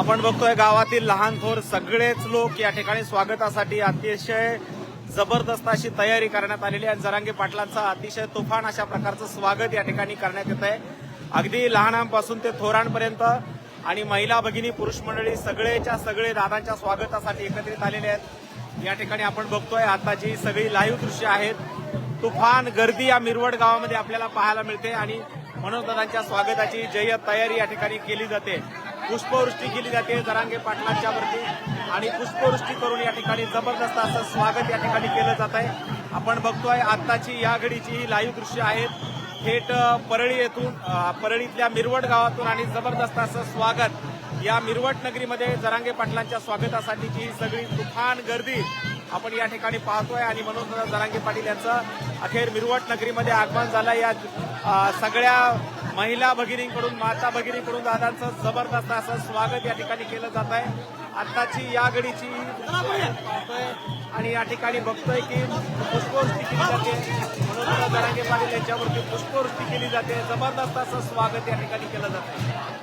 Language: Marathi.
आपण बघतोय गावातील लहान थोर सगळेच लोक या ठिकाणी स्वागतासाठी अतिशय जबरदस्त अशी तयारी करण्यात आलेली आहे। जरांगे पाटलांचं अतिशय तुफान अशा प्रकारचं स्वागत या ठिकाणी करण्यात येत आहे। अगदी लहानांपासून ते थोरांपर्यंत आणि महिला भगिनी पुरुष मंडळी सगळेच्या सगळे दादांच्या स्वागतासाठी एकत्रित आलेले आहेत। या ठिकाणी आपण बघतोय आता जी सगळी लाईव्ह दृश्य आहेत, तुफान गर्दी या मिरवड गावामध्ये आपल्याला पाहायला मिळते आणि मनोज दादांच्या स्वागताची जय्यत तयारी या ठिकाणी केली जाते। पुष्पवृष्टी केली जाते जरांगे पाटलांच्या वरती आणि पुष्पवृष्टी करून या ठिकाणी जबरदस्त असं स्वागत या ठिकाणी केलं जात आहे। आपण बघतोय आताची या घडीची ही लाईव्ह दृश्य आहेत, थेट परळी येथून परळीतल्या मिरवड गावातून आणि जबरदस्त असं स्वागत या मिरवट नगरीमध्ये जरांगे पाटलांच्या स्वागतासाठीची ही सगळी तुफान गर्दी आपण या ठिकाणी पाहतोय आणि मनोज जरांगे पाटील यांचं अखेर मिरवट नगरीमध्ये आगमन झालं। या सगळ्या महिला भगिनींकडून माता भगिनींकडून दादांचं जबरदस्त असं स्वागत या ठिकाणी केलं जात आहे। आताची या घडीची पाहतोय आणि या ठिकाणी बघतोय की पुष्पवृष्टी केली जाते, मनोज जरांगे पाटील यांच्यावरती पुष्पवृष्टी केली जाते, जबरदस्त असं स्वागत या ठिकाणी केलं जात आहे।